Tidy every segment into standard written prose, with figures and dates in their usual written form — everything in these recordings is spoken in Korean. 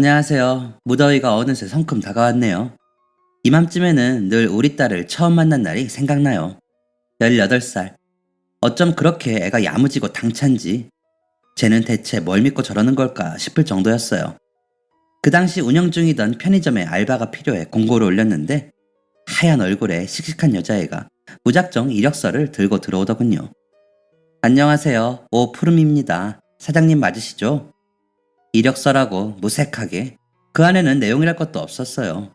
안녕하세요. 무더위가 어느새 성큼 다가왔네요. 이맘쯤에는 늘 우리 딸을 처음 만난 날이 생각나요. 18살. 어쩜 그렇게 애가 야무지고 당찬지. 쟤는 대체 뭘 믿고 저러는 걸까 싶을 정도였어요. 그 당시 운영 중이던 편의점에 알바가 필요해 공고를 올렸는데 하얀 얼굴에 씩씩한 여자애가 무작정 이력서를 들고 들어오더군요. 안녕하세요. 오푸름입니다. 사장님 맞으시죠? 이력서라고 무색하게. 그 안에는 내용이랄 것도 없었어요.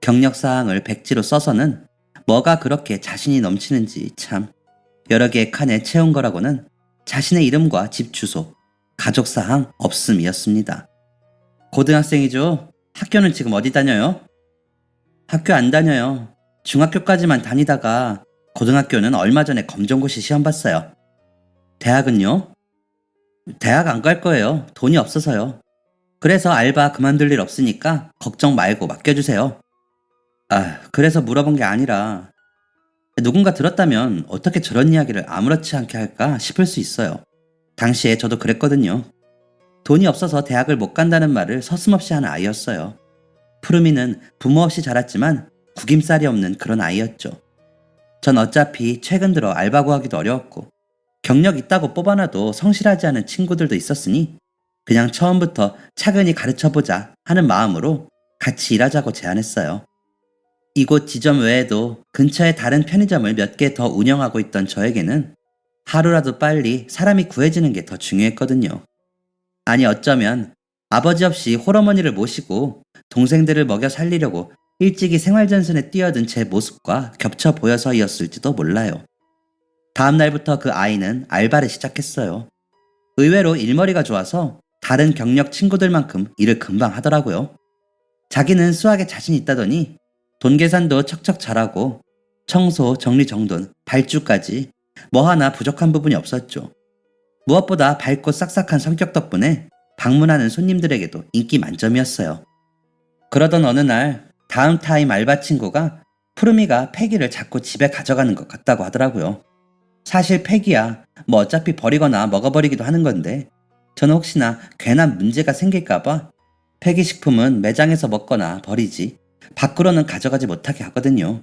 경력사항을 백지로 써서는 뭐가 그렇게 자신이 넘치는지 참 여러 개의 칸에 채운 거라고는 자신의 이름과 집 주소, 가족사항 없음이었습니다. 고등학생이죠? 학교는 지금 어디 다녀요? 학교 안 다녀요. 중학교까지만 다니다가 고등학교는 얼마 전에 검정고시 시험 봤어요. 대학은요? 대학 안 갈 거예요. 돈이 없어서요. 그래서 알바 그만둘 일 없으니까 걱정 말고 맡겨주세요. 그래서 물어본 게 아니라 누군가 들었다면 어떻게 저런 이야기를 아무렇지 않게 할까 싶을 수 있어요. 당시에 저도 그랬거든요. 돈이 없어서 대학을 못 간다는 말을 서슴없이 하는 아이였어요. 푸르미는 부모 없이 자랐지만 구김살이 없는 그런 아이였죠. 전 어차피 최근 들어 알바 구하기도 어려웠고 경력 있다고 뽑아놔도 성실하지 않은 친구들도 있었으니 그냥 처음부터 차근히 가르쳐보자 하는 마음으로 같이 일하자고 제안했어요. 이곳 지점 외에도 근처에 다른 편의점을 몇 개 더 운영하고 있던 저에게는 하루라도 빨리 사람이 구해지는 게 더 중요했거든요. 아니 어쩌면 아버지 없이 홀어머니를 모시고 동생들을 먹여 살리려고 일찍이 생활전선에 뛰어든 제 모습과 겹쳐 보여서이었을지도 몰라요. 다음 날부터 그 아이는 알바를 시작했어요. 의외로 일머리가 좋아서 다른 경력 친구들만큼 일을 금방 하더라고요. 자기는 수학에 자신 있다더니 돈 계산도 척척 잘하고 청소, 정리정돈, 발주까지 뭐 하나 부족한 부분이 없었죠. 무엇보다 밝고 싹싹한 성격 덕분에 방문하는 손님들에게도 인기 만점이었어요. 그러던 어느 날 다음 타임 알바 친구가 푸르미가 패기를 자꾸 집에 가져가는 것 같다고 하더라고요. 사실 패기야 뭐 어차피 버리거나 먹어버리기도 하는 건데 저는 혹시나 괜한 문제가 생길까봐 폐기식품은 매장에서 먹거나 버리지 밖으로는 가져가지 못하게 하거든요.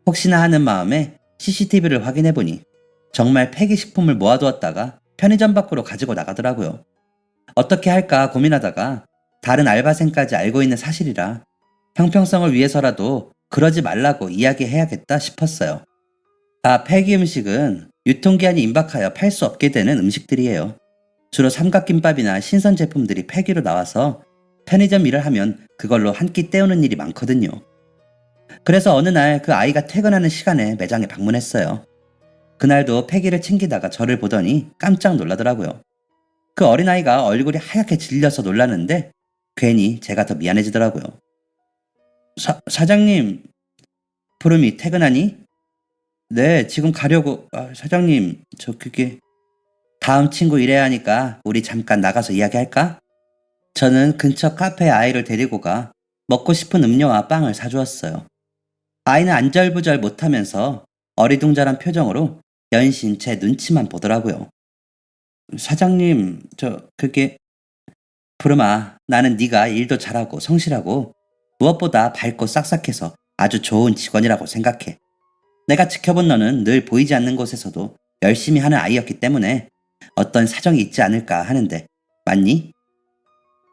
혹시나 하는 마음에 CCTV를 확인해보니 정말 폐기식품을 모아두었다가 편의점 밖으로 가지고 나가더라고요. 어떻게 할까 고민하다가 다른 알바생까지 알고 있는 사실이라 형평성을 위해서라도 그러지 말라고 이야기해야겠다 싶었어요. 폐기 음식은 유통기한이 임박하여 팔 수 없게 되는 음식들이에요. 주로 삼각김밥이나 신선 제품들이 폐기로 나와서 편의점 일을 하면 그걸로 한 끼 때우는 일이 많거든요. 그래서 어느 날 그 아이가 퇴근하는 시간에 매장에 방문했어요. 그날도 폐기를 챙기다가 저를 보더니 깜짝 놀라더라고요. 그 어린아이가 얼굴이 하얗게 질려서 놀라는데 괜히 제가 더 미안해지더라고요. 사장님, 푸름이 퇴근하니? 네, 지금 가려고. 사장님, 다음 친구 일해야 하니까 우리 잠깐 나가서 이야기할까? 저는 근처 카페에 아이를 데리고 가 먹고 싶은 음료와 빵을 사주었어요. 아이는 안절부절 못하면서 어리둥절한 표정으로 연신 제 눈치만 보더라고요. 사장님, 푸르마, 나는 네가 일도 잘하고 성실하고 무엇보다 밝고 싹싹해서 아주 좋은 직원이라고 생각해. 내가 지켜본 너는 늘 보이지 않는 곳에서도 열심히 하는 아이였기 때문에 어떤 사정이 있지 않을까 하는데 맞니?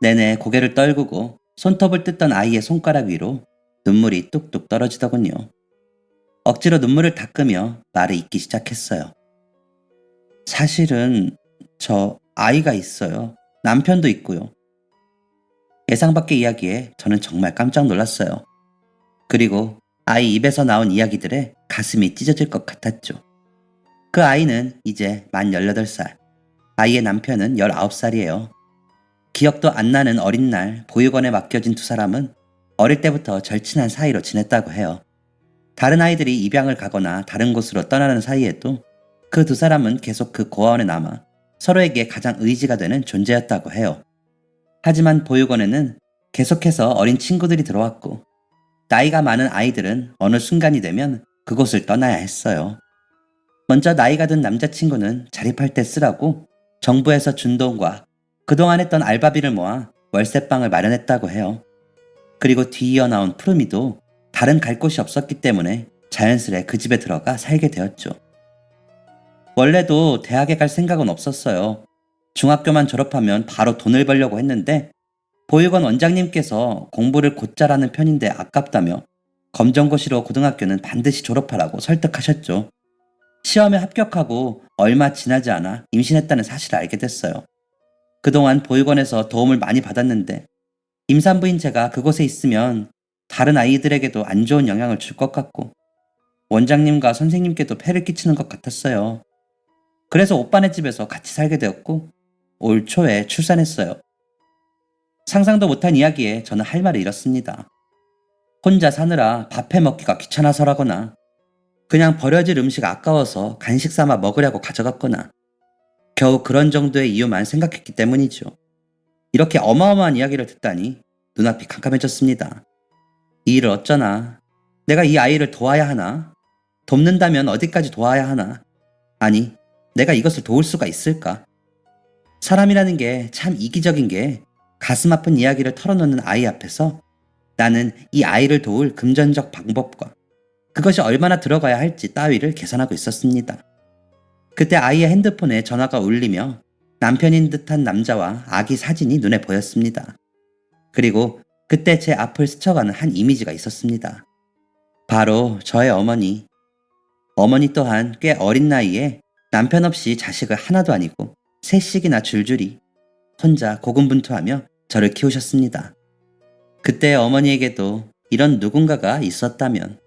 내내 고개를 떨구고 손톱을 뜯던 아이의 손가락 위로 눈물이 뚝뚝 떨어지더군요. 억지로 눈물을 닦으며 말을 잇기 시작했어요. 사실은 저 아이가 있어요. 남편도 있고요. 예상 밖의 이야기에 저는 정말 깜짝 놀랐어요. 그리고 아이 입에서 나온 이야기들에 가슴이 찢어질 것 같았죠. 그 아이는 이제 만 18살, 아이의 남편은 19살이에요. 기억도 안 나는 어린 날 보육원에 맡겨진 두 사람은 어릴 때부터 절친한 사이로 지냈다고 해요. 다른 아이들이 입양을 가거나 다른 곳으로 떠나는 사이에도 그 두 사람은 계속 그 고아원에 남아 서로에게 가장 의지가 되는 존재였다고 해요. 하지만 보육원에는 계속해서 어린 친구들이 들어왔고 나이가 많은 아이들은 어느 순간이 되면 그곳을 떠나야 했어요. 먼저 나이가 든 남자친구는 자립할 때 쓰라고 정부에서 준 돈과 그동안 했던 알바비를 모아 월세방을 마련했다고 해요. 그리고 뒤이어 나온 푸르미도 다른 갈 곳이 없었기 때문에 자연스레 그 집에 들어가 살게 되었죠. 원래도 대학에 갈 생각은 없었어요. 중학교만 졸업하면 바로 돈을 벌려고 했는데 보육원 원장님께서 공부를 곧잘 하는 편인데 아깝다며 검정고시로 고등학교는 반드시 졸업하라고 설득하셨죠. 시험에 합격하고 얼마 지나지 않아 임신했다는 사실을 알게 됐어요. 그동안 보육원에서 도움을 많이 받았는데 임산부인 제가 그곳에 있으면 다른 아이들에게도 안 좋은 영향을 줄 것 같고 원장님과 선생님께도 폐를 끼치는 것 같았어요. 그래서 오빠네 집에서 같이 살게 되었고 올 초에 출산했어요. 상상도 못한 이야기에 저는 할 말을 잃었습니다. 혼자 사느라 밥해 먹기가 귀찮아서라거나 그냥 버려질 음식 아까워서 간식 삼아 먹으려고 가져갔거나 겨우 그런 정도의 이유만 생각했기 때문이죠. 이렇게 어마어마한 이야기를 듣다니 눈앞이 캄캄해졌습니다. 이 일을 어쩌나? 내가 이 아이를 도와야 하나? 돕는다면 어디까지 도와야 하나? 아니, 내가 이것을 도울 수가 있을까? 사람이라는 게 참 이기적인 게 가슴 아픈 이야기를 털어놓는 아이 앞에서 나는 이 아이를 도울 금전적 방법과 그것이 얼마나 들어가야 할지 따위를 계산하고 있었습니다. 그때 아이의 핸드폰에 전화가 울리며 남편인 듯한 남자와 아기 사진이 눈에 보였습니다. 그리고 그때 제 앞을 스쳐가는 한 이미지가 있었습니다. 바로 저의 어머니. 어머니 또한 꽤 어린 나이에 남편 없이 자식을 하나도 아니고 셋씩이나 줄줄이 혼자 고군분투하며 저를 키우셨습니다. 그때 어머니에게도 이런 누군가가 있었다면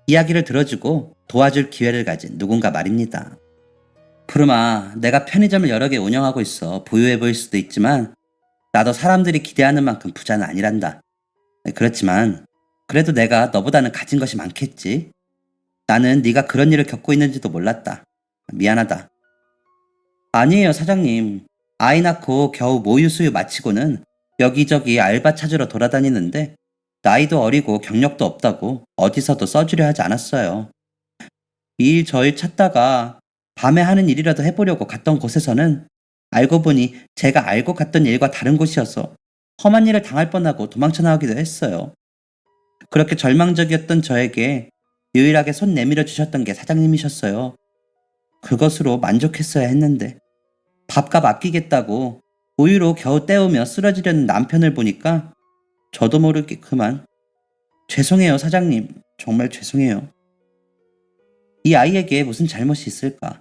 이야기를 들어주고 도와줄 기회를 가진 누군가 말입니다. 푸르마, 내가 편의점을 여러 개 운영하고 있어 부유해 보일 수도 있지만 나도 사람들이 기대하는 만큼 부자는 아니란다. 그렇지만 그래도 내가 너보다는 가진 것이 많겠지. 나는 네가 그런 일을 겪고 있는지도 몰랐다. 미안하다. 아니에요, 사장님. 아이 낳고 겨우 모유 수유 마치고는 여기저기 알바 찾으러 돌아다니는데 나이도 어리고 경력도 없다고 어디서도 써주려 하지 않았어요. 이 일 저 일 찾다가 밤에 하는 일이라도 해보려고 갔던 곳에서는 알고 보니 제가 알고 갔던 일과 다른 곳이어서 험한 일을 당할 뻔하고 도망쳐 나오기도 했어요. 그렇게 절망적이었던 저에게 유일하게 손 내밀어 주셨던 게 사장님이셨어요. 그것으로 만족했어야 했는데 밥값 아끼겠다고 우유로 겨우 때우며 쓰러지려는 남편을 보니까 저도 모르게 그만. 죄송해요, 사장님. 정말 죄송해요. 이 아이에게 무슨 잘못이 있을까?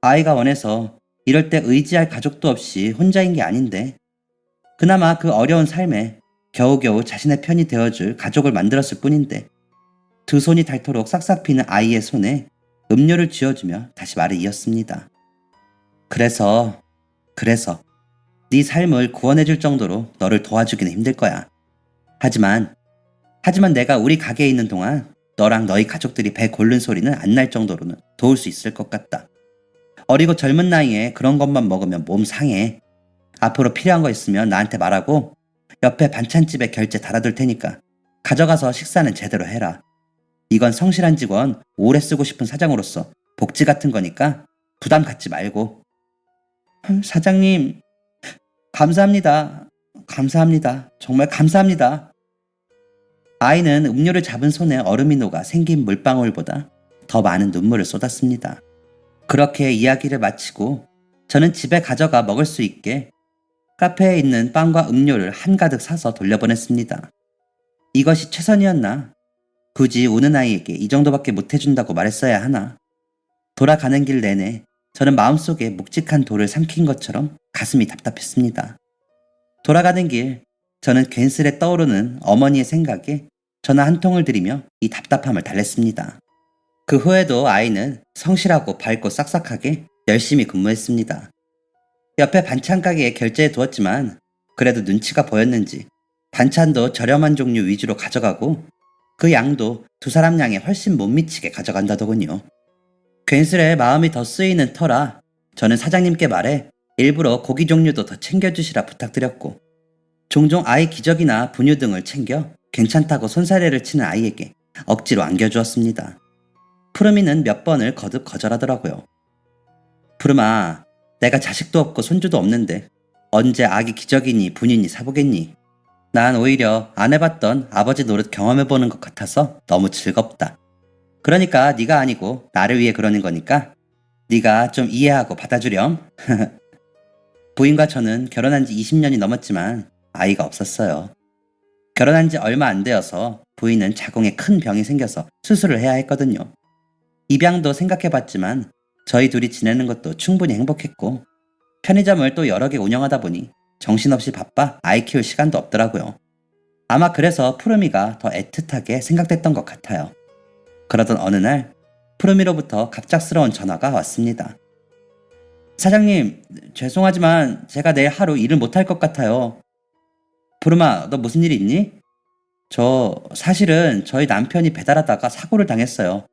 아이가 원해서 이럴 때 의지할 가족도 없이 혼자인 게 아닌데 그나마 그 어려운 삶에 겨우겨우 자신의 편이 되어줄 가족을 만들었을 뿐인데 두 손이 닳도록 싹싹 비는 아이의 손에 음료를 쥐어주며 다시 말을 이었습니다. 그래서 네 삶을 구원해줄 정도로 너를 도와주기는 힘들 거야. 하지만 내가 우리 가게에 있는 동안 너랑 너희 가족들이 배 고른 소리는 안 날 정도로는 도울 수 있을 것 같다. 어리고 젊은 나이에 그런 것만 먹으면 몸 상해. 앞으로 필요한 거 있으면 나한테 말하고 옆에 반찬집에 결제 달아둘 테니까 가져가서 식사는 제대로 해라. 이건 성실한 직원, 오래 쓰고 싶은 사장으로서 복지 같은 거니까 부담 갖지 말고. 사장님, 감사합니다. 정말 감사합니다. 아이는 음료를 잡은 손에 얼음이 녹아 생긴 물방울보다 더 많은 눈물을 쏟았습니다. 그렇게 이야기를 마치고 저는 집에 가져가 먹을 수 있게 카페에 있는 빵과 음료를 한가득 사서 돌려보냈습니다. 이것이 최선이었나? 굳이 우는 아이에게 이 정도밖에 못해준다고 말했어야 하나? 돌아가는 길 내내 저는 마음속에 묵직한 돌을 삼킨 것처럼 가슴이 답답했습니다. 돌아가는 길 저는 괜스레 떠오르는 어머니의 생각에 전화 한 통을 드리며 이 답답함을 달랬습니다. 그 후에도 아이는 성실하고 밝고 싹싹하게 열심히 근무했습니다. 옆에 반찬 가게에 결제해 두었지만 그래도 눈치가 보였는지 반찬도 저렴한 종류 위주로 가져가고 그 양도 두 사람 양에 훨씬 못 미치게 가져간다더군요. 괜스레 마음이 더 쓰이는 터라 저는 사장님께 말해 일부러 고기 종류도 더 챙겨주시라 부탁드렸고 종종 아이 기저귀나 분유 등을 챙겨 괜찮다고 손사래를 치는 아이에게 억지로 안겨주었습니다. 푸르미는 몇 번을 거듭 거절하더라고요. 푸르마, 내가 자식도 없고 손주도 없는데 언제 아기 기저귀니 분이니 사보겠니? 난 오히려 안 해봤던 아버지 노릇 경험해보는 것 같아서 너무 즐겁다. 그러니까 네가 아니고 나를 위해 그러는 거니까 네가 좀 이해하고 받아주렴. 부인과 저는 결혼한 지 20년이 넘었지만 아이가 없었어요. 결혼한 지 얼마 안 되어서 부인은 자궁에 큰 병이 생겨서 수술을 해야 했거든요. 입양도 생각해봤지만 저희 둘이 지내는 것도 충분히 행복했고 편의점을 또 여러 개 운영하다 보니 정신없이 바빠 아이 키울 시간도 없더라고요. 아마 그래서 푸르미가 더 애틋하게 생각됐던 것 같아요. 그러던 어느 날 푸르미로부터 갑작스러운 전화가 왔습니다. 사장님, 죄송하지만 제가 내일 하루 일을 못할 것 같아요. 푸르마, 너 무슨 일이 있니? 사실은 저희 남편이 배달하다가 사고를 당했어요.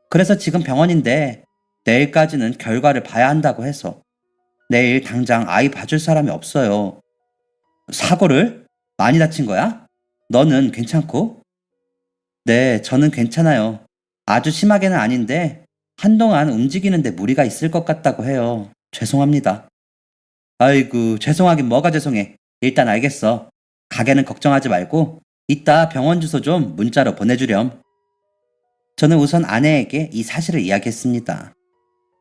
그래서 지금 병원인데 내일까지는 결과를 봐야 한다고 해서 내일 당장 아이 봐줄 사람이 없어요. 사고를? 많이 다친 거야? 너는 괜찮고? 네, 저는 괜찮아요. 아주 심하게는 아닌데 한동안 움직이는데 무리가 있을 것 같다고 해요. 죄송합니다. 아이고, 죄송하긴 뭐가 죄송해. 일단 알겠어. 가게는 걱정하지 말고 이따 병원 주소 좀 문자로 보내주렴. 저는 우선 아내에게 이 사실을 이야기했습니다.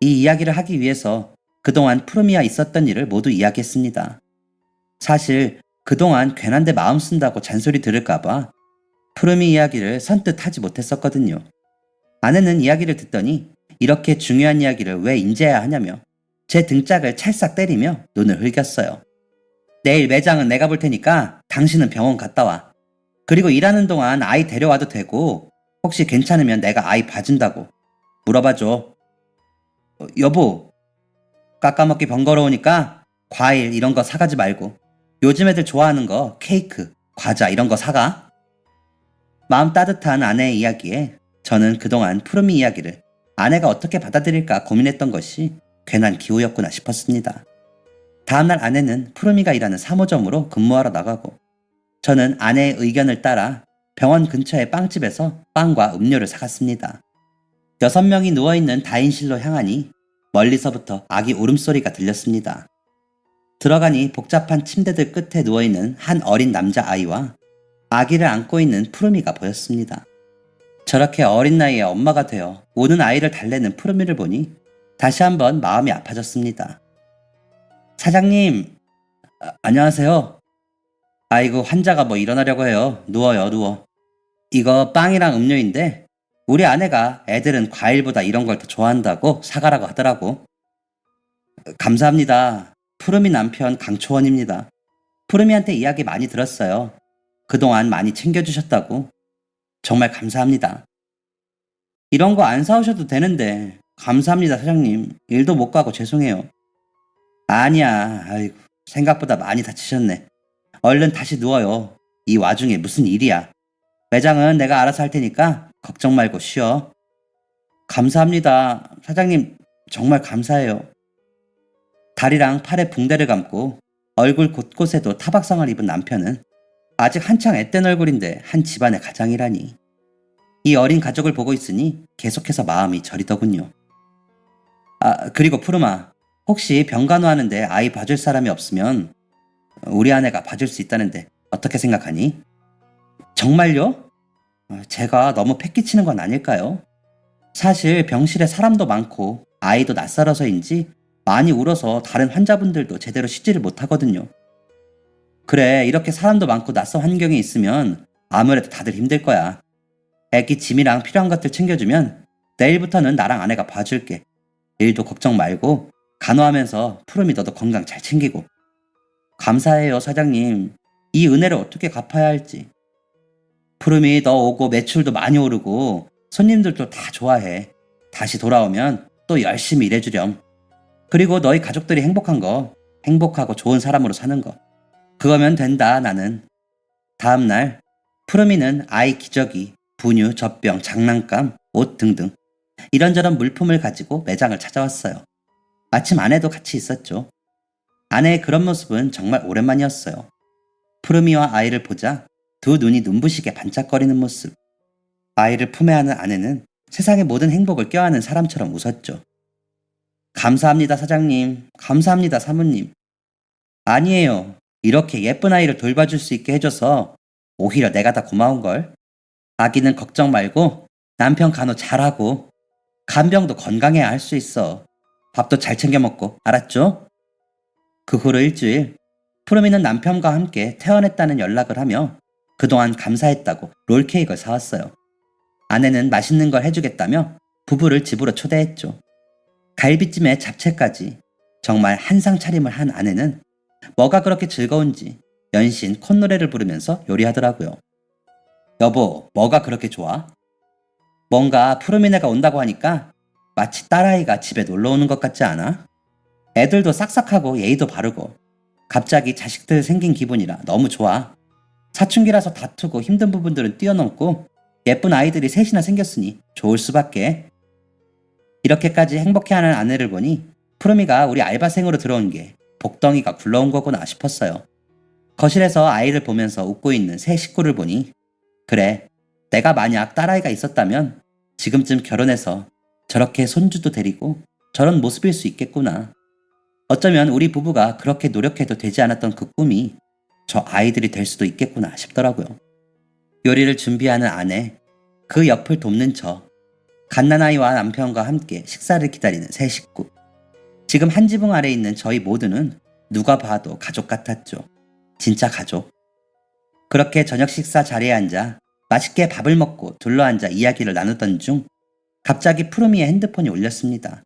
이 이야기를 하기 위해서 그동안 푸르미와 있었던 일을 모두 이야기했습니다. 사실 그동안 괜한 데 마음 쓴다고 잔소리 들을까봐 푸르미 이야기를 선뜻 하지 못했었거든요. 아내는 이야기를 듣더니 이렇게 중요한 이야기를 왜 인지해야 하냐며 제 등짝을 찰싹 때리며 눈을 흘겼어요. 내일 매장은 내가 볼 테니까 당신은 병원 갔다 와. 그리고 일하는 동안 아이 데려와도 되고 혹시 괜찮으면 내가 아이 봐준다고 물어봐줘. 여보, 깎아먹기 번거로우니까 과일 이런 거 사가지 말고 요즘 애들 좋아하는 거 케이크, 과자 이런 거 사가. 마음 따뜻한 아내의 이야기에 저는 그동안 푸르미 이야기를 아내가 어떻게 받아들일까 고민했던 것이 괜한 기우였구나 싶었습니다. 다음날 아내는 푸르미가 일하는 3호점으로 근무하러 나가고 저는 아내의 의견을 따라 병원 근처의 빵집에서 빵과 음료를 사갔습니다. 6명이 누워있는 다인실로 향하니 멀리서부터 아기 울음소리가 들렸습니다. 들어가니 복잡한 침대들 끝에 누워있는 한 어린 남자아이와 아기를 안고 있는 푸르미가 보였습니다. 저렇게 어린 나이에 엄마가 되어 우는 아이를 달래는 푸르미를 보니 다시 한번 마음이 아파졌습니다. 사장님, 안녕하세요. 아이고, 환자가 뭐 일어나려고 해요. 누워요, 누워. 이거 빵이랑 음료인데 우리 아내가 애들은 과일보다 이런 걸 더 좋아한다고 사가라고 하더라고. 감사합니다. 푸르미 남편 강초원입니다. 푸르미한테 이야기 많이 들었어요. 그동안 많이 챙겨주셨다고. 정말 감사합니다. 이런 거 안 사오셔도 되는데 감사합니다 사장님. 일도 못 가고 죄송해요. 아니야. 아이고, 생각보다 많이 다치셨네. 얼른 다시 누워요. 이 와중에 무슨 일이야. 매장은 내가 알아서 할 테니까 걱정 말고 쉬어. 감사합니다. 사장님, 정말 감사해요. 다리랑 팔에 붕대를 감고 얼굴 곳곳에도 타박상을 입은 남편은 아직 한창 앳된 얼굴인데 한 집안의 가장이라니. 이 어린 가족을 보고 있으니 계속해서 마음이 저리더군요. 그리고 푸르마, 혹시 병간호하는데 아이 봐줄 사람이 없으면 우리 아내가 봐줄 수 있다는데 어떻게 생각하니? 정말요? 제가 너무 패기치는 건 아닐까요? 사실 병실에 사람도 많고 아이도 낯설어서인지 많이 울어서 다른 환자분들도 제대로 쉬지를 못하거든요. 그래, 이렇게 사람도 많고 낯선 환경에 있으면 아무래도 다들 힘들 거야. 애기 짐이랑 필요한 것들 챙겨주면 내일부터는 나랑 아내가 봐줄게. 일도 걱정 말고 간호하면서 푸르미 너도 건강 잘 챙기고. 감사해요 사장님. 이 은혜를 어떻게 갚아야 할지. 푸르미 너 오고 매출도 많이 오르고 손님들도 다 좋아해. 다시 돌아오면 또 열심히 일해주렴. 그리고 너희 가족들이 행복한 거, 행복하고 좋은 사람으로 사는 거, 그거면 된다 나는. 다음날 푸르미는 아이 기저귀, 분유, 젖병, 장난감, 옷 등등 이런저런 물품을 가지고 매장을 찾아왔어요. 마침 아내도 같이 있었죠. 아내의 그런 모습은 정말 오랜만이었어요. 푸르미와 아이를 보자 두 눈이 눈부시게 반짝거리는 모습. 아이를 품에 안은 아내는 세상의 모든 행복을 껴안은 사람처럼 웃었죠. 감사합니다 사장님. 감사합니다 사모님. 아니에요. 이렇게 예쁜 아이를 돌봐줄 수 있게 해줘서 오히려 내가 다 고마운걸. 아기는 걱정 말고 남편 간호 잘하고 간병도 건강해야 할 수 있어. 밥도 잘 챙겨 먹고, 알았죠? 그 후로 일주일, 푸르미는 남편과 함께 퇴원했다는 연락을 하며 그동안 감사했다고 롤케이크를 사왔어요. 아내는 맛있는 걸 해주겠다며 부부를 집으로 초대했죠. 갈비찜에 잡채까지. 정말 한상 차림을 한 아내는 뭐가 그렇게 즐거운지 연신 콧노래를 부르면서 요리하더라고요. 여보, 뭐가 그렇게 좋아? 뭔가 푸르미네가 온다고 하니까 마치 딸아이가 집에 놀러 오는 것 같지 않아? 애들도 싹싹하고 예의도 바르고 갑자기 자식들 생긴 기분이라 너무 좋아. 사춘기라서 다투고 힘든 부분들은 뛰어넘고 예쁜 아이들이 셋이나 생겼으니 좋을 수밖에. 이렇게까지 행복해하는 아내를 보니 푸르미가 우리 알바생으로 들어온 게 복덩이가 굴러온 거구나 싶었어요. 거실에서 아이를 보면서 웃고 있는 새 식구를 보니 그래, 내가 만약 딸아이가 있었다면 지금쯤 결혼해서 저렇게 손주도 데리고 저런 모습일 수 있겠구나. 어쩌면 우리 부부가 그렇게 노력해도 되지 않았던 그 꿈이 저 아이들이 될 수도 있겠구나 싶더라고요. 요리를 준비하는 아내, 그 옆을 돕는 저, 갓난아이와 남편과 함께 식사를 기다리는 새 식구. 지금 한 지붕 아래 있는 저희 모두는 누가 봐도 가족 같았죠. 진짜 가족. 그렇게 저녁 식사 자리에 앉아 맛있게 밥을 먹고 둘러앉아 이야기를 나누던 중 갑자기 푸르미의 핸드폰이 울렸습니다.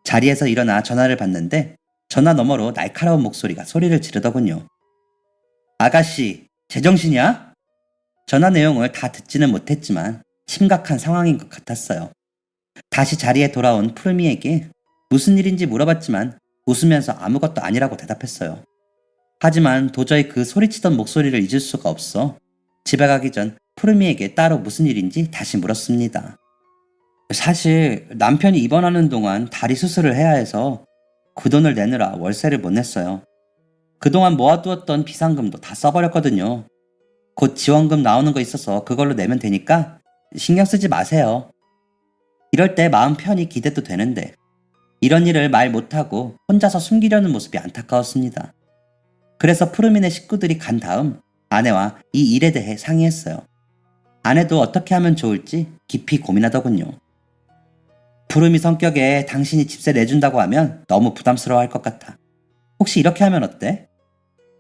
자리에서 일어나 전화를 받는데 전화 너머로 날카로운 목소리가 소리를 지르더군요. 아가씨, 제정신이야? 전화 내용을 다 듣지는 못했지만 심각한 상황인 것 같았어요. 다시 자리에 돌아온 푸르미에게 무슨 일인지 물어봤지만 웃으면서 아무것도 아니라고 대답했어요. 하지만 도저히 그 소리치던 목소리를 잊을 수가 없어 집에 가기 전 푸르미에게 따로 무슨 일인지 다시 물었습니다. 사실 남편이 입원하는 동안 다리 수술을 해야 해서 그 돈을 내느라 월세를 못 냈어요. 그동안 모아두었던 비상금도 다 써버렸거든요. 곧 지원금 나오는 거 있어서 그걸로 내면 되니까 신경 쓰지 마세요. 이럴 때 마음 편히 기대도 되는데 이런 일을 말 못하고 혼자서 숨기려는 모습이 안타까웠습니다. 그래서 푸르미네 식구들이 간 다음 아내와 이 일에 대해 상의했어요. 아내도 어떻게 하면 좋을지 깊이 고민하더군요. 푸르미 성격에 당신이 집세 내준다고 하면 너무 부담스러워할 것 같아. 혹시 이렇게 하면 어때?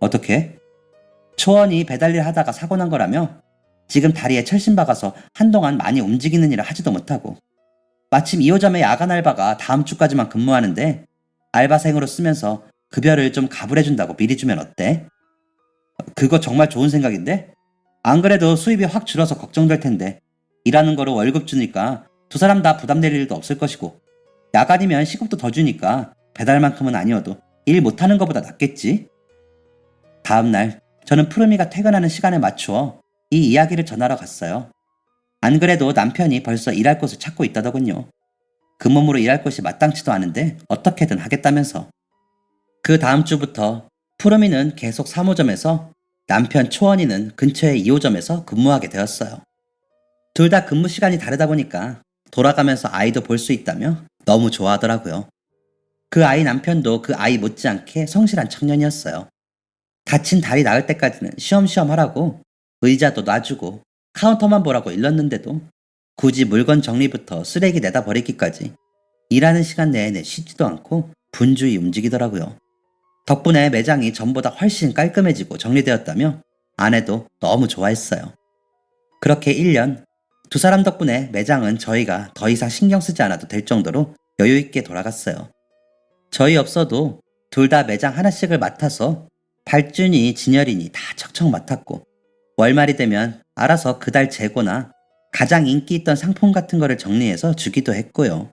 어떻게? 초원이 배달일 하다가 사고 난 거라며 지금 다리에 철심 박아서 한동안 많이 움직이는 일을 하지도 못하고 마침 2호점의 야간 알바가 다음 주까지만 근무하는데 알바생으로 쓰면서 급여를 좀 가불해준다고 미리 주면 어때? 그거 정말 좋은 생각인데? 안 그래도 수입이 확 줄어서 걱정될 텐데 일하는 거로 월급 주니까 두 사람 다 부담될 일도 없을 것이고 야간이면 시급도 더 주니까 배달만큼은 아니어도 일 못하는 것보다 낫겠지? 다음날 저는 푸르미가 퇴근하는 시간에 맞추어 이 이야기를 전하러 갔어요. 안 그래도 남편이 벌써 일할 곳을 찾고 있다더군요. 그 몸으로 일할 곳이 마땅치도 않은데 어떻게든 하겠다면서. 그 다음 주부터 푸르미는 계속 3호점에서 남편 초원이는 근처의 2호점에서 근무하게 되었어요. 둘 다 근무 시간이 다르다 보니까 돌아가면서 아이도 볼 수 있다며 너무 좋아하더라고요. 그 아이 남편도 그 아이 못지않게 성실한 청년이었어요. 다친 다리 나을 때까지는 쉬엄쉬엄 하라고 의자도 놔주고 카운터만 보라고 일렀는데도 굳이 물건 정리부터 쓰레기 내다 버리기까지 일하는 시간 내내 쉬지도 않고 분주히 움직이더라고요. 덕분에 매장이 전보다 훨씬 깔끔해지고 정리되었다며 아내도 너무 좋아했어요. 그렇게 1년, 두 사람 덕분에 매장은 저희가 더 이상 신경 쓰지 않아도 될 정도로 여유있게 돌아갔어요. 저희 없어도 둘 다 매장 하나씩을 맡아서 발준이, 진열이니 다 척척 맡았고 월말이 되면 알아서 그달 재고나 가장 인기 있던 상품 같은 거를 정리해서 주기도 했고요.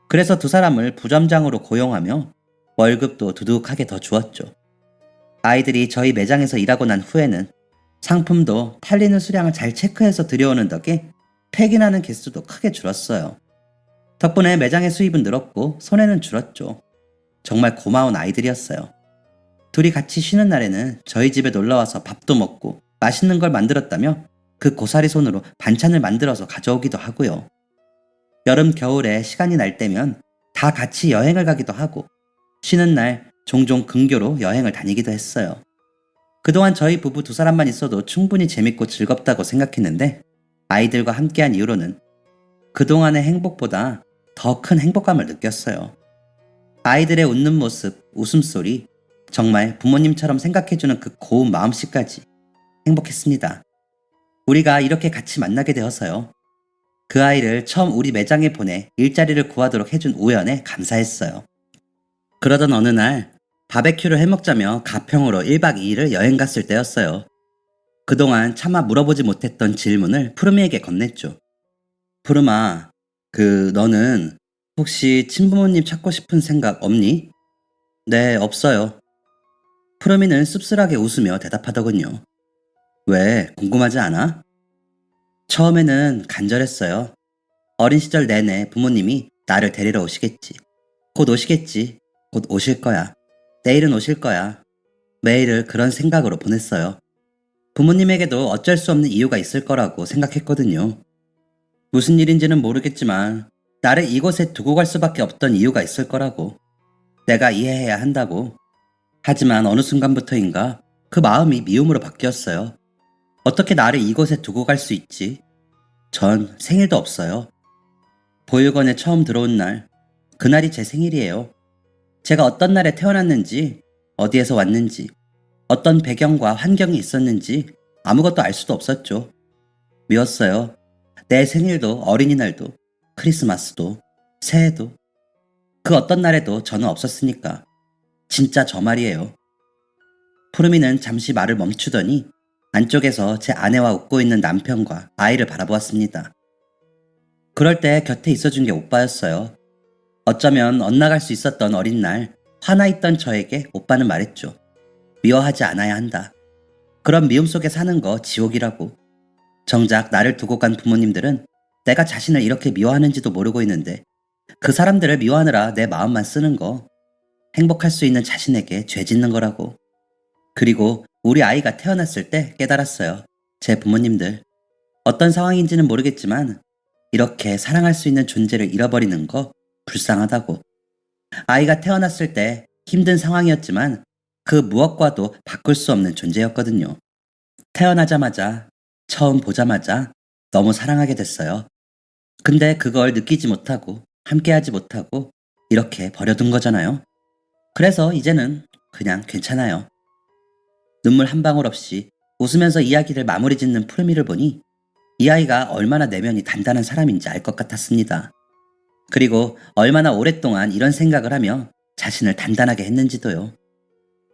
그래서 두 사람을 부점장으로 고용하며 월급도 두둑하게 더 주었죠. 아이들이 저희 매장에서 일하고 난 후에는 상품도 팔리는 수량을 잘 체크해서 들여오는 덕에 폐기나는 개수도 크게 줄었어요. 덕분에 매장의 수입은 늘었고 손해는 줄었죠. 정말 고마운 아이들이었어요. 둘이 같이 쉬는 날에는 저희 집에 놀러와서 밥도 먹고 맛있는 걸 만들었다며 그 고사리 손으로 반찬을 만들어서 가져오기도 하고요. 여름, 겨울에 시간이 날 때면 다 같이 여행을 가기도 하고 쉬는 날 종종 근교로 여행을 다니기도 했어요. 그동안 저희 부부 두 사람만 있어도 충분히 재밌고 즐겁다고 생각했는데 아이들과 함께한 이후로는 그동안의 행복보다 더 큰 행복감을 느꼈어요. 아이들의 웃는 모습, 웃음소리, 정말 부모님처럼 생각해주는 그 고운 마음씨까지 행복했습니다. 우리가 이렇게 같이 만나게 되어서요. 그 아이를 처음 우리 매장에 보내 일자리를 구하도록 해준 우연에 감사했어요. 그러던 어느 날 바베큐를 해먹자며 가평으로 1박 2일을 여행 갔을 때였어요. 그동안 차마 물어보지 못했던 질문을 푸르미에게 건넸죠. 푸르마, 너는 혹시 친부모님 찾고 싶은 생각 없니? 네, 없어요. 푸르미는 씁쓸하게 웃으며 대답하더군요. 왜, 궁금하지 않아? 처음에는 간절했어요. 어린 시절 내내 부모님이 나를 데리러 오시겠지. 곧 오시겠지. 곧 오실 거야. 내일은 오실 거야. 매일을 그런 생각으로 보냈어요. 부모님에게도 어쩔 수 없는 이유가 있을 거라고 생각했거든요. 무슨 일인지는 모르겠지만 나를 이곳에 두고 갈 수밖에 없던 이유가 있을 거라고. 내가 이해해야 한다고. 하지만 어느 순간부터인가 그 마음이 미움으로 바뀌었어요. 어떻게 나를 이곳에 두고 갈 수 있지? 전 생일도 없어요. 보육원에 처음 들어온 날, 그날이 제 생일이에요. 제가 어떤 날에 태어났는지, 어디에서 왔는지, 어떤 배경과 환경이 있었는지 아무것도 알 수도 없었죠. 미웠어요. 내 생일도 어린이날도 크리스마스도 새해도 그 어떤 날에도 저는 없었으니까. 진짜 저 말이에요. 푸르미는 잠시 말을 멈추더니 안쪽에서 제 아내와 웃고 있는 남편과 아이를 바라보았습니다. 그럴 때 곁에 있어준 게 오빠였어요. 어쩌면 엇나갈 수 있었던 어린 날 화나 있던 저에게 오빠는 말했죠. 미워하지 않아야 한다. 그런 미움 속에 사는 거 지옥이라고. 정작 나를 두고 간 부모님들은 내가 자신을 이렇게 미워하는지도 모르고 있는데 그 사람들을 미워하느라 내 마음만 쓰는 거 행복할 수 있는 자신에게 죄 짓는 거라고. 그리고 우리 아이가 태어났을 때 깨달았어요. 제 부모님들. 어떤 상황인지는 모르겠지만 이렇게 사랑할 수 있는 존재를 잃어버리는 거 불쌍하다고. 아이가 태어났을 때 힘든 상황이었지만 그 무엇과도 바꿀 수 없는 존재였거든요. 태어나자마자, 처음 보자마자 너무 사랑하게 됐어요. 근데 그걸 느끼지 못하고, 함께하지 못하고, 이렇게 버려둔 거잖아요. 그래서 이제는 그냥 괜찮아요. 눈물 한 방울 없이 웃으면서 이야기를 마무리 짓는 푸르미를 보니 이 아이가 얼마나 내면이 단단한 사람인지 알 것 같았습니다. 그리고 얼마나 오랫동안 이런 생각을 하며 자신을 단단하게 했는지도요.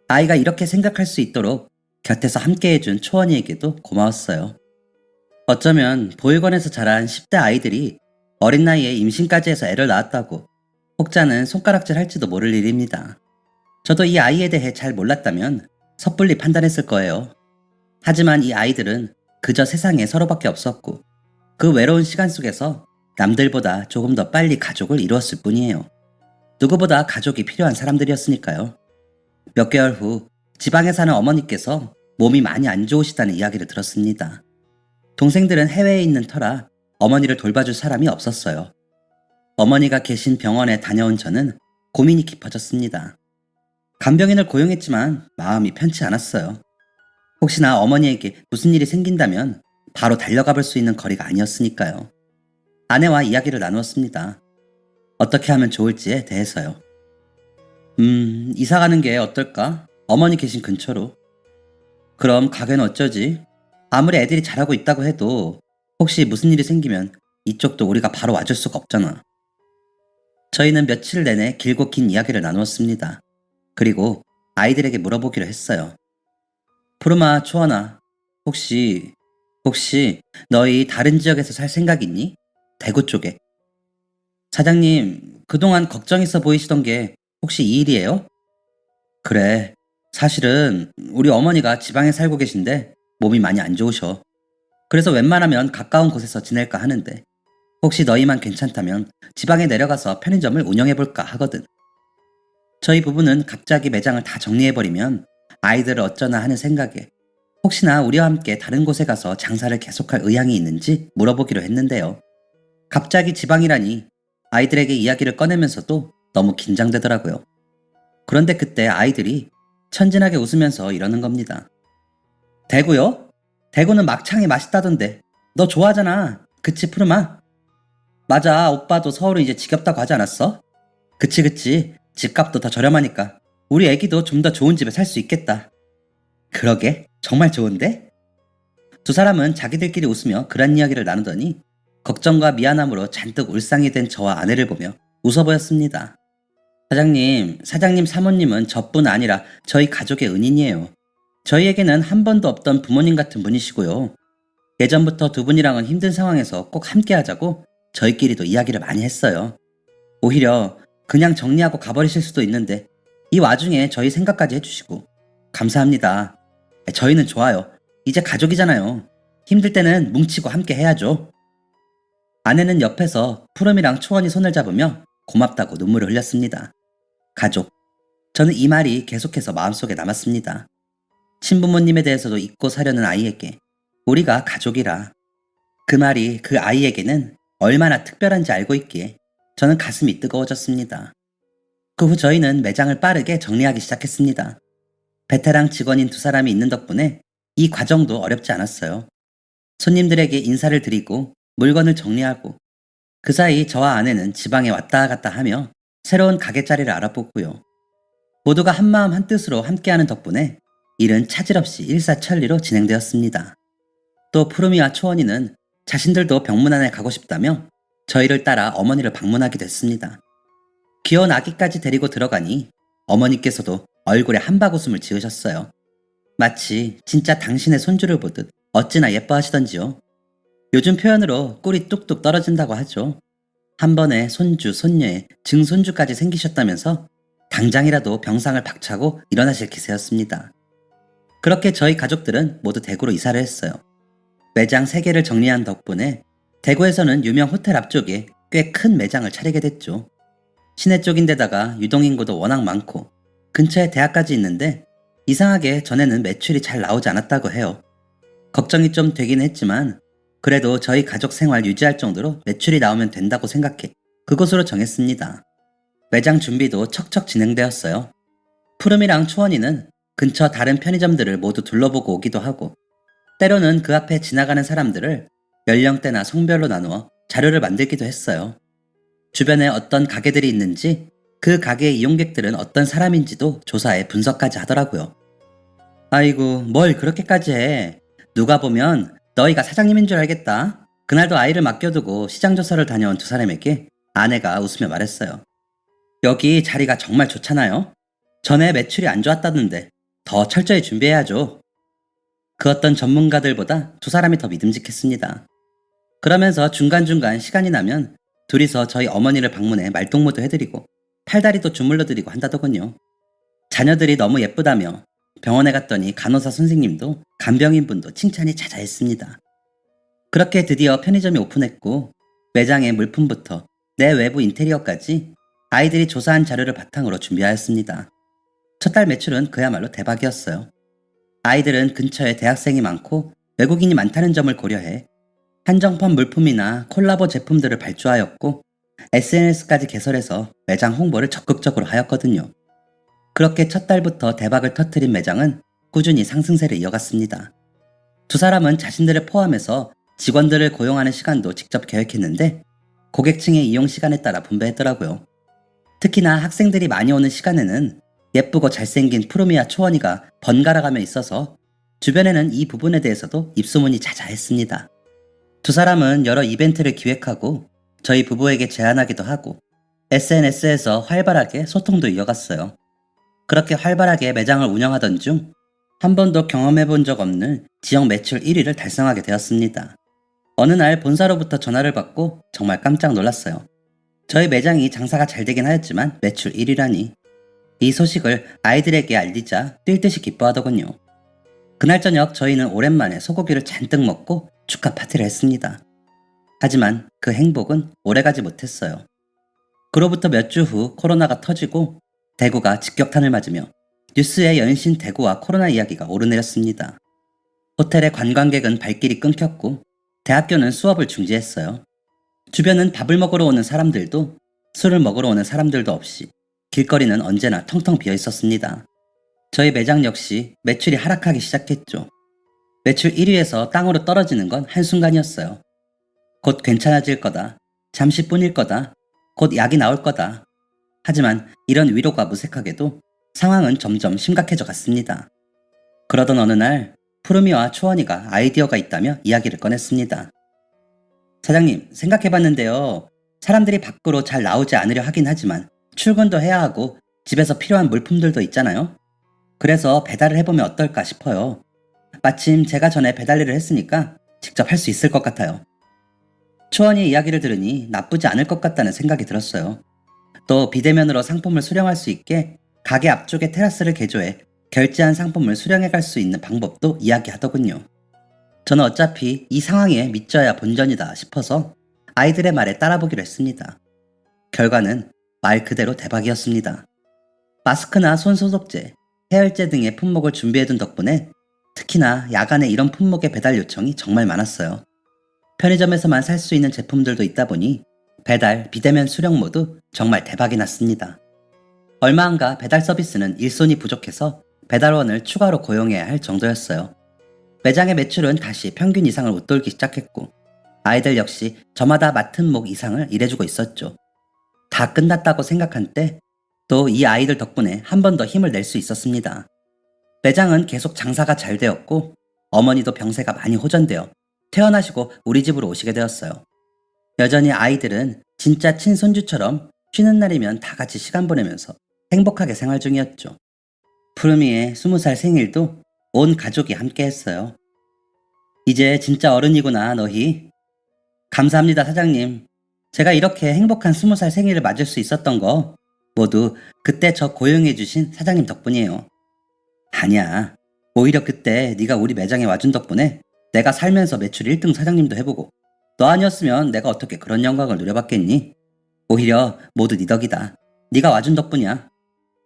아이가 이렇게 생각할 수 있도록 곁에서 함께해준 초원이에게도 고마웠어요. 어쩌면 보육원에서 자란 10대 아이들이 어린 나이에 임신까지 해서 애를 낳았다고 혹자는 손가락질 할지도 모를 일입니다. 저도 이 아이에 대해 잘 몰랐다면 섣불리 판단했을 거예요. 하지만 이 아이들은 그저 세상에 서로밖에 없었고 그 외로운 시간 속에서 남들보다 조금 더 빨리 가족을 이루었을 뿐이에요. 누구보다 가족이 필요한 사람들이었으니까요. 몇 개월 후 지방에 사는 어머니께서 몸이 많이 안 좋으시다는 이야기를 들었습니다. 동생들은 해외에 있는 터라 어머니를 돌봐줄 사람이 없었어요. 어머니가 계신 병원에 다녀온 저는 고민이 깊어졌습니다. 간병인을 고용했지만 마음이 편치 않았어요. 혹시나 어머니에게 무슨 일이 생긴다면 바로 달려가 볼 수 있는 거리가 아니었으니까요. 아내와 이야기를 나누었습니다. 어떻게 하면 좋을지에 대해서요. 이사 가는 게 어떨까? 어머니 계신 근처로. 그럼 가게는 어쩌지? 아무리 애들이 잘하고 있다고 해도 혹시 무슨 일이 생기면 이쪽도 우리가 바로 와줄 수가 없잖아. 저희는 며칠 내내 길고 긴 이야기를 나누었습니다. 그리고 아이들에게 물어보기로 했어요. 푸르마, 초원아, 혹시 너희 다른 지역에서 살 생각 있니? 대구 쪽에. 사장님, 그동안 걱정 있어 보이시던 게 혹시 이 일이에요? 그래. 사실은 우리 어머니가 지방에 살고 계신데 몸이 많이 안 좋으셔. 그래서 웬만하면 가까운 곳에서 지낼까 하는데 혹시 너희만 괜찮다면 지방에 내려가서 편의점을 운영해볼까 하거든. 저희 부부는 갑자기 매장을 다 정리해버리면 아이들을 어쩌나 하는 생각에 혹시나 우리와 함께 다른 곳에 가서 장사를 계속할 의향이 있는지 물어보기로 했는데요. 갑자기 지방이라니 아이들에게 이야기를 꺼내면서도 너무 긴장되더라고요. 그런데 그때 아이들이 천진하게 웃으면서 이러는 겁니다. 대구요? 대구는 막창이 맛있다던데. 너 좋아하잖아. 그치, 푸르마? 맞아, 오빠도 서울은 이제 지겹다고 하지 않았어? 그치. 집값도 더 저렴하니까. 우리 애기도 좀 더 좋은 집에 살 수 있겠다. 그러게, 정말 좋은데? 두 사람은 자기들끼리 웃으며 그런 이야기를 나누더니 걱정과 미안함으로 잔뜩 울상이 된 저와 아내를 보며 웃어 보였습니다. 사장님 사모님은 저뿐 아니라 저희 가족의 은인이에요. 저희에게는 한 번도 없던 부모님 같은 분이시고요. 예전부터 두 분이랑은 힘든 상황에서 꼭 함께 하자고 저희끼리도 이야기를 많이 했어요. 오히려 그냥 정리하고 가버리실 수도 있는데 이 와중에 저희 생각까지 해주시고 감사합니다. 저희는 좋아요. 이제 가족이잖아요. 힘들 때는 뭉치고 함께 해야죠. 아내는 옆에서 푸름이랑 초원이 손을 잡으며 고맙다고 눈물을 흘렸습니다. 가족. 저는 이 말이 계속해서 마음속에 남았습니다. 친부모님에 대해서도 잊고 사려는 아이에게 우리가 가족이라. 그 말이 그 아이에게는 얼마나 특별한지 알고 있기에 저는 가슴이 뜨거워졌습니다. 그 후 저희는 매장을 빠르게 정리하기 시작했습니다. 베테랑 직원인 두 사람이 있는 덕분에 이 과정도 어렵지 않았어요. 손님들에게 인사를 드리고 물건을 정리하고 그 사이 저와 아내는 지방에 왔다 갔다 하며 새로운 가게 자리를 알아보고요. 모두가 한마음 한뜻으로 함께하는 덕분에 일은 차질없이 일사천리로 진행되었습니다. 또 푸르미와 초원이는 자신들도 병문안에 가고 싶다며 저희를 따라 어머니를 방문하기도 했습니다. 귀여운 아기까지 데리고 들어가니 어머니께서도 얼굴에 한바구음을 지으셨어요. 마치 진짜 당신의 손주를 보듯 어찌나 예뻐하시던지요. 요즘 표현으로 꿀이 뚝뚝 떨어진다고 하죠. 한 번에 손주, 손녀에 증손주까지 생기셨다면서 당장이라도 병상을 박차고 일어나실 기세였습니다. 그렇게 저희 가족들은 모두 대구로 이사를 했어요. 매장 3개를 정리한 덕분에 대구에서는 유명 호텔 앞쪽에 꽤 큰 매장을 차리게 됐죠. 시내 쪽인데다가 유동인구도 워낙 많고 근처에 대학까지 있는데 이상하게 전에는 매출이 잘 나오지 않았다고 해요. 걱정이 좀 되긴 했지만 그래도 저희 가족 생활 유지할 정도로 매출이 나오면 된다고 생각해 그곳으로 정했습니다. 매장 준비도 척척 진행되었어요. 푸름이랑 초원이는 근처 다른 편의점들을 모두 둘러보고 오기도 하고 때로는 그 앞에 지나가는 사람들을 연령대나 성별로 나누어 자료를 만들기도 했어요. 주변에 어떤 가게들이 있는지 그 가게의 이용객들은 어떤 사람인지도 조사해 분석까지 하더라고요. 아이고, 뭘 그렇게까지 해. 누가 보면 너희가 사장님인 줄 알겠다. 그날도 아이를 맡겨두고 시장 조사를 다녀온 두 사람에게 아내가 웃으며 말했어요. 여기 자리가 정말 좋잖아요. 전에 매출이 안 좋았다던데 더 철저히 준비해야죠. 그 어떤 전문가들보다 두 사람이 더 믿음직했습니다. 그러면서 중간중간 시간이 나면 둘이서 저희 어머니를 방문해 말동무도 해드리고 팔다리도 주물러드리고 한다더군요. 자녀들이 너무 예쁘다며 병원에 갔더니 간호사 선생님도 간병인분도 칭찬이 자자했습니다. 그렇게 드디어 편의점이 오픈했고 매장의 물품부터 내 외부 인테리어까지 아이들이 조사한 자료를 바탕으로 준비하였습니다. 첫 달 매출은 그야말로 대박이었어요. 아이들은 근처에 대학생이 많고 외국인이 많다는 점을 고려해 한정판 물품이나 콜라보 제품들을 발주하였고 SNS까지 개설해서 매장 홍보를 적극적으로 하였거든요. 그렇게 첫 달부터 대박을 터뜨린 매장은 꾸준히 상승세를 이어갔습니다. 두 사람은 자신들을 포함해서 직원들을 고용하는 시간도 직접 계획했는데 고객층의 이용 시간에 따라 분배했더라고요. 특히나 학생들이 많이 오는 시간에는 예쁘고 잘생긴 푸르미와 초원이가 번갈아가며 있어서 주변에는 이 부분에 대해서도 입소문이 자자했습니다. 두 사람은 여러 이벤트를 기획하고 저희 부부에게 제안하기도 하고 SNS에서 활발하게 소통도 이어갔어요. 그렇게 활발하게 매장을 운영하던 중 한 번도 경험해본 적 없는 지역 매출 1위를 달성하게 되었습니다. 어느 날 본사로부터 전화를 받고 정말 깜짝 놀랐어요. 저희 매장이 장사가 잘 되긴 하였지만 매출 1위라니. 이 소식을 아이들에게 알리자 뛸 듯이 기뻐하더군요. 그날 저녁 저희는 오랜만에 소고기를 잔뜩 먹고 축하 파티를 했습니다. 하지만 그 행복은 오래가지 못했어요. 그로부터 몇 주 후 코로나가 터지고 대구가 직격탄을 맞으며 뉴스에 연신 대구와 코로나 이야기가 오르내렸습니다. 호텔의 관광객은 발길이 끊겼고 대학교는 수업을 중지했어요. 주변은 밥을 먹으러 오는 사람들도 술을 먹으러 오는 사람들도 없이 길거리는 언제나 텅텅 비어 있었습니다. 저희 매장 역시 매출이 하락하기 시작했죠. 매출 1위에서 땅으로 떨어지는 건 한순간이었어요. 곧 괜찮아질 거다. 잠시뿐일 거다. 곧 약이 나올 거다. 하지만 이런 위로가 무색하게도 상황은 점점 심각해져 갔습니다. 그러던 어느 날 푸르미와 초원이가 아이디어가 있다며 이야기를 꺼냈습니다. 사장님, 생각해봤는데요. 사람들이 밖으로 잘 나오지 않으려 하긴 하지만 출근도 해야 하고 집에서 필요한 물품들도 있잖아요. 그래서 배달을 해보면 어떨까 싶어요. 마침 제가 전에 배달 일을 했으니까 직접 할 수 있을 것 같아요. 초원이 이야기를 들으니 나쁘지 않을 것 같다는 생각이 들었어요. 또 비대면으로 상품을 수령할 수 있게 가게 앞쪽에 테라스를 개조해 결제한 상품을 수령해 갈 수 있는 방법도 이야기하더군요. 저는 어차피 이 상황에 믿져야 본전이다 싶어서 아이들의 말에 따라보기로 했습니다. 결과는 말 그대로 대박이었습니다. 마스크나 손소독제, 해열제 등의 품목을 준비해둔 덕분에 특히나 야간에 이런 품목의 배달 요청이 정말 많았어요. 편의점에서만 살 수 있는 제품들도 있다 보니 배달, 비대면 수령 모두 정말 대박이 났습니다. 얼마 안가 배달 서비스는 일손이 부족해서 배달원을 추가로 고용해야 할 정도였어요. 매장의 매출은 다시 평균 이상을 웃돌기 시작했고 아이들 역시 저마다 맡은 목 이상을 일해주고 있었죠. 다 끝났다고 생각한 때 또 이 아이들 덕분에 한 번 더 힘을 낼 수 있었습니다. 매장은 계속 장사가 잘 되었고 어머니도 병세가 많이 호전되어 퇴원하시고 우리 집으로 오시게 되었어요. 여전히 아이들은 진짜 친손주처럼 쉬는 날이면 다 같이 시간 보내면서 행복하게 생활 중이었죠. 푸르미의 20살 생일도 온 가족이 함께 했어요. 이제 진짜 어른이구나 너희. 감사합니다 사장님. 제가 이렇게 행복한 20살 생일을 맞을 수 있었던 거 모두 그때 저 고용해주신 사장님 덕분이에요. 아니야. 오히려 그때 네가 우리 매장에 와준 덕분에 내가 살면서 매출 1등 사장님도 해보고 너 아니었으면 내가 어떻게 그런 영광을 누려봤겠니? 오히려 모두 네 덕이다. 네가 와준 덕분이야.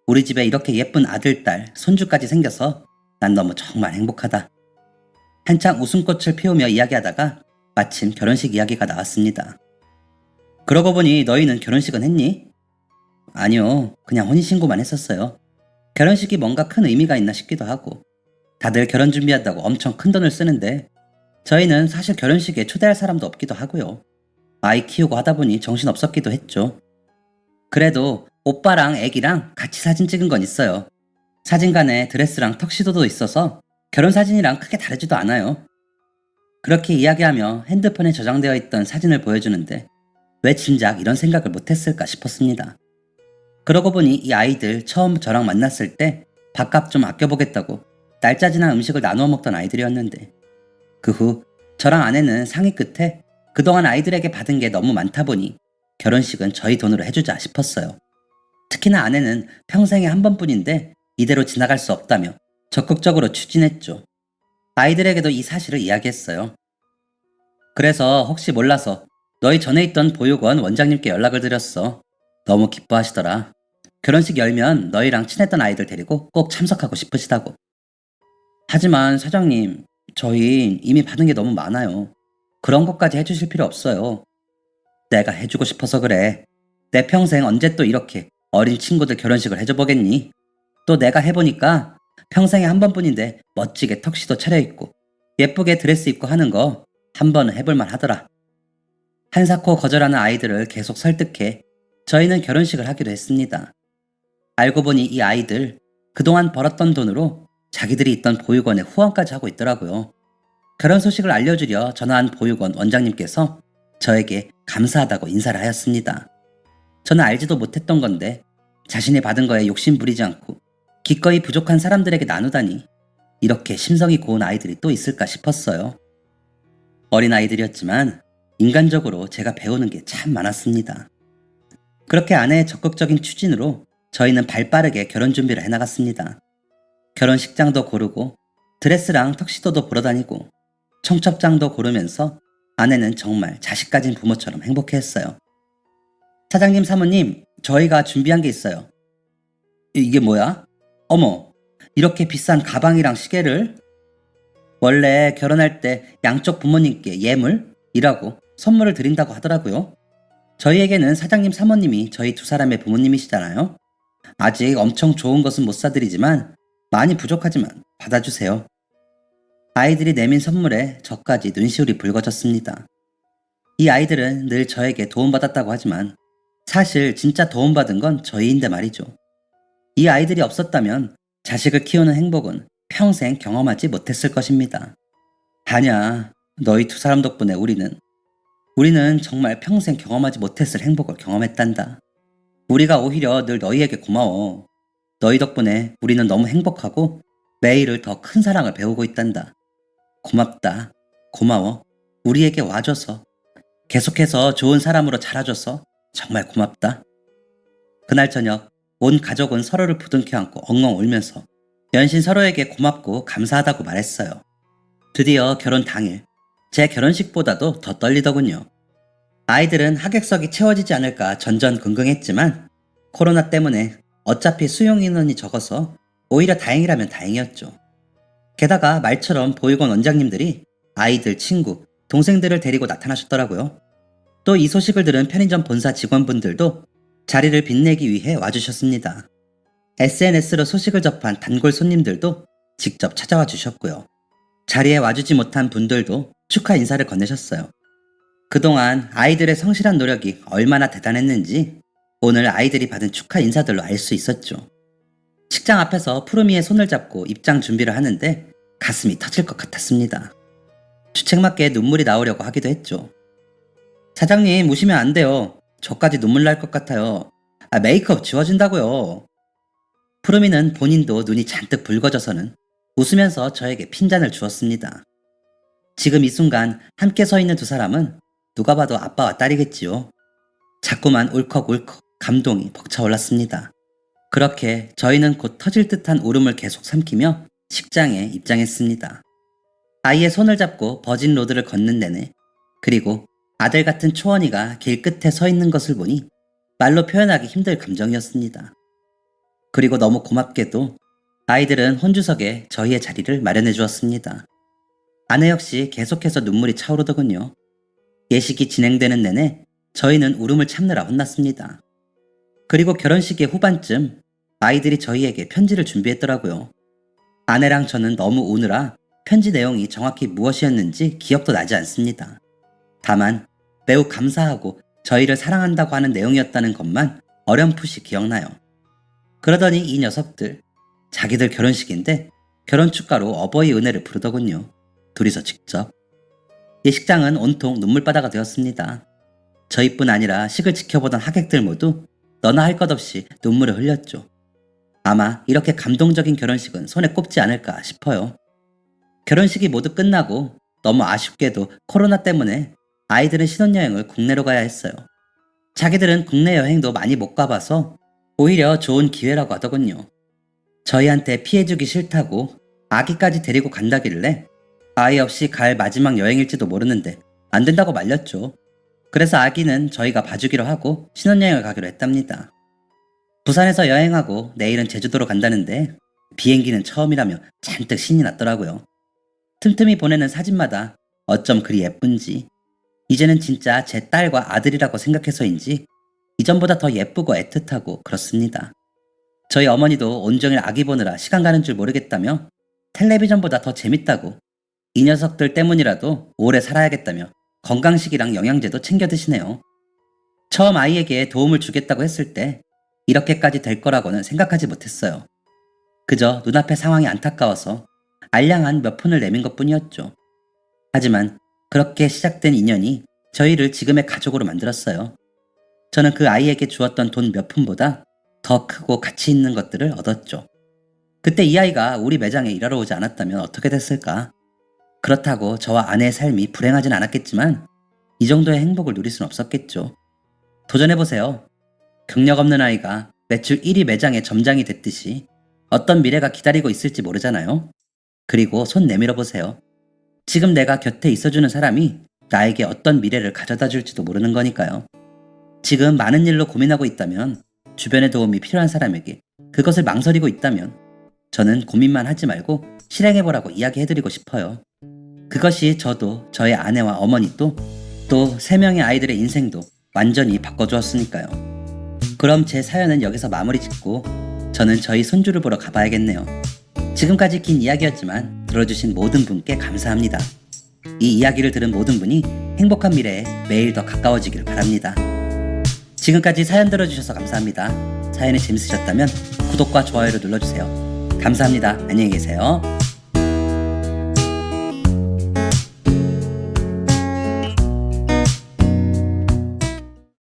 우리 집에 이렇게 예쁜 아들, 딸, 손주까지 생겨서 난 너무 정말 행복하다. 한창 웃음꽃을 피우며 이야기하다가 마침 결혼식 이야기가 나왔습니다. 그러고 보니 너희는 결혼식은 했니? 아니요. 그냥 혼인신고만 했었어요. 결혼식이 뭔가 큰 의미가 있나 싶기도 하고 다들 결혼 준비한다고 엄청 큰 돈을 쓰는데 저희는 사실 결혼식에 초대할 사람도 없기도 하고요. 아이 키우고 하다 보니 정신없었기도 했죠. 그래도 오빠랑 애기랑 같이 사진 찍은 건 있어요. 사진관에 드레스랑 턱시도도 있어서 결혼사진이랑 크게 다르지도 않아요. 그렇게 이야기하며 핸드폰에 저장되어 있던 사진을 보여주는데 왜 진작 이런 생각을 못했을까 싶었습니다. 그러고 보니 이 아이들 처음 저랑 만났을 때 밥값 좀 아껴보겠다고 날짜 지난 음식을 나누어 먹던 아이들이었는데 그 후 저랑 아내는 상의 끝에 그동안 아이들에게 받은 게 너무 많다 보니 결혼식은 저희 돈으로 해주자 싶었어요. 특히나 아내는 평생에 한 번뿐인데 이대로 지나갈 수 없다며 적극적으로 추진했죠. 아이들에게도 이 사실을 이야기했어요. 그래서 혹시 몰라서 너희 전에 있던 보육원 원장님께 연락을 드렸어. 너무 기뻐하시더라. 결혼식 열면 너희랑 친했던 아이들 데리고 꼭 참석하고 싶으시다고. 하지만 사장님, 저희 이미 받은 게 너무 많아요. 그런 것까지 해주실 필요 없어요. 내가 해주고 싶어서 그래. 내 평생 언제 또 이렇게 어린 친구들 결혼식을 해줘보겠니? 또 내가 해보니까 평생에 한 번뿐인데 멋지게 턱시도 차려입고 예쁘게 드레스 입고 하는 거 한 번은 해볼만 하더라. 한사코 거절하는 아이들을 계속 설득해 저희는 결혼식을 하기로 했습니다. 알고 보니 이 아이들 그동안 벌었던 돈으로 자기들이 있던 보육원에 후원까지 하고 있더라고요. 결혼 소식을 알려주려 전화한 보육원 원장님께서 저에게 감사하다고 인사를 하였습니다. 저는 알지도 못했던 건데 자신이 받은 거에 욕심 부리지 않고 기꺼이 부족한 사람들에게 나누다니 이렇게 심성이 고운 아이들이 또 있을까 싶었어요. 어린 아이들이었지만 인간적으로 제가 배우는 게 참 많았습니다. 그렇게 아내의 적극적인 추진으로 저희는 발빠르게 결혼 준비를 해나갔습니다. 결혼식장도 고르고 드레스랑 턱시도도 보러 다니고 청첩장도 고르면서 아내는 정말 자식 가진 부모처럼 행복해했어요. 사장님, 사모님, 저희가 준비한 게 있어요. 이게 뭐야? 어머, 이렇게 비싼 가방이랑 시계를? 원래 결혼할 때 양쪽 부모님께 예물이라고 선물을 드린다고 하더라고요. 저희에게는 사장님, 사모님이 저희 두 사람의 부모님이시잖아요. 아직 엄청 좋은 것은 못 사드리지만 많이 부족하지만 받아주세요. 아이들이 내민 선물에 저까지 눈시울이 붉어졌습니다. 이 아이들은 늘 저에게 도움받았다고 하지만 사실 진짜 도움받은 건 저희인데 말이죠. 이 아이들이 없었다면 자식을 키우는 행복은 평생 경험하지 못했을 것입니다. 아냐, 너희 두 사람 덕분에 우리는 정말 평생 경험하지 못했을 행복을 경험했단다. 우리가 오히려 늘 너희에게 고마워. 너희 덕분에 우리는 너무 행복하고 매일을 더 큰 사랑을 배우고 있단다. 고맙다. 고마워. 우리에게 와줘서. 계속해서 좋은 사람으로 자라줘서 정말 고맙다. 그날 저녁 온 가족은 서로를 부둥켜 안고 엉엉 울면서 연신 서로에게 고맙고 감사하다고 말했어요. 드디어 결혼 당일, 제 결혼식보다도 더 떨리더군요. 아이들은 하객석이 채워지지 않을까 전전긍긍했지만 코로나 때문에 어차피 수용 인원이 적어서 오히려 다행이라면 다행이었죠. 게다가 말처럼 보육원 원장님들이 아이들, 친구, 동생들을 데리고 나타나셨더라고요. 또 이 소식을 들은 편의점 본사 직원분들도 자리를 빛내기 위해 와주셨습니다. SNS로 소식을 접한 단골 손님들도 직접 찾아와 주셨고요. 자리에 와주지 못한 분들도 축하 인사를 건네셨어요. 그동안 아이들의 성실한 노력이 얼마나 대단했는지 오늘 아이들이 받은 축하 인사들로 알 수 있었죠. 식장 앞에서 푸르미의 손을 잡고 입장 준비를 하는데 가슴이 터질 것 같았습니다. 주책맞게 눈물이 나오려고 하기도 했죠. 사장님 우시면 안 돼요. 저까지 눈물 날 것 같아요. 메이크업 지워진다고요. 푸르미는 본인도 눈이 잔뜩 붉어져서는 웃으면서 저에게 핀잔을 주었습니다. 지금 이 순간 함께 서 있는 두 사람은 누가 봐도 아빠와 딸이겠지요. 자꾸만 울컥울컥 감동이 벅차올랐습니다. 그렇게 저희는 곧 터질 듯한 울음을 계속 삼키며 식장에 입장했습니다. 아이의 손을 잡고 버진 로드를 걷는 내내 그리고 아들 같은 초원이가 길 끝에 서 있는 것을 보니 말로 표현하기 힘들 감정이었습니다. 그리고 너무 고맙게도 아이들은 혼주석에 저희의 자리를 마련해 주었습니다. 아내 역시 계속해서 눈물이 차오르더군요. 예식이 진행되는 내내 저희는 울음을 참느라 혼났습니다. 그리고 결혼식의 후반쯤 아이들이 저희에게 편지를 준비했더라고요. 아내랑 저는 너무 우느라 편지 내용이 정확히 무엇이었는지 기억도 나지 않습니다. 다만 매우 감사하고 저희를 사랑한다고 하는 내용이었다는 것만 어렴풋이 기억나요. 그러더니 이 녀석들 자기들 결혼식인데 결혼 축가로 어버이 은혜를 부르더군요. 둘이서 직접. 예식장은 온통 눈물바다가 되었습니다. 저희뿐 아니라 식을 지켜보던 하객들 모두 너나 할 것 없이 눈물을 흘렸죠. 아마 이렇게 감동적인 결혼식은 손에 꼽지 않을까 싶어요. 결혼식이 모두 끝나고 너무 아쉽게도 코로나 때문에 아이들은 신혼여행을 국내로 가야 했어요. 자기들은 국내 여행도 많이 못 가봐서 오히려 좋은 기회라고 하더군요. 저희한테 피해주기 싫다고 아기까지 데리고 간다길래 아이 없이 갈 마지막 여행일지도 모르는데 안 된다고 말렸죠. 그래서 아기는 저희가 봐주기로 하고 신혼여행을 가기로 했답니다. 부산에서 여행하고 내일은 제주도로 간다는데 비행기는 처음이라며 잔뜩 신이 났더라고요. 틈틈이 보내는 사진마다 어쩜 그리 예쁜지 이제는 진짜 제 딸과 아들이라고 생각해서인지 이전보다 더 예쁘고 애틋하고 그렇습니다. 저희 어머니도 온종일 아기 보느라 시간 가는 줄 모르겠다며 텔레비전보다 더 재밌다고 이 녀석들 때문이라도 오래 살아야겠다며 건강식이랑 영양제도 챙겨 드시네요. 처음 아이에게 도움을 주겠다고 했을 때 이렇게까지 될 거라고는 생각하지 못했어요. 그저 눈앞의 상황이 안타까워서 알량한 몇 푼을 내민 것뿐이었죠. 하지만 그렇게 시작된 인연이 저희를 지금의 가족으로 만들었어요. 저는 그 아이에게 주었던 돈 몇 푼보다 더 크고 가치 있는 것들을 얻었죠. 그때 이 아이가 우리 매장에 일하러 오지 않았다면 어떻게 됐을까? 그렇다고 저와 아내의 삶이 불행하진 않았겠지만 이 정도의 행복을 누릴 순 없었겠죠. 도전해보세요. 경력 없는 아이가 매출 1위 매장의 점장이 됐듯이 어떤 미래가 기다리고 있을지 모르잖아요. 그리고 손 내밀어 보세요. 지금 내가 곁에 있어주는 사람이 나에게 어떤 미래를 가져다 줄지도 모르는 거니까요. 지금 많은 일로 고민하고 있다면, 주변의 도움이 필요한 사람에게 그것을 망설이고 있다면 저는 고민만 하지 말고 실행해보라고 이야기해드리고 싶어요. 그것이 저도 저의 아내와 어머니도 또 3명의 아이들의 인생도 완전히 바꿔주었으니까요. 그럼 제 사연은 여기서 마무리 짓고 저는 저희 손주를 보러 가봐야겠네요. 지금까지 긴 이야기였지만 들어주신 모든 분께 감사합니다. 이 이야기를 들은 모든 분이 행복한 미래에 매일 더 가까워지길 바랍니다. 지금까지 사연 들어주셔서 감사합니다. 사연이 재밌으셨다면 구독과 좋아요를 눌러주세요. 감사합니다. 안녕히 계세요.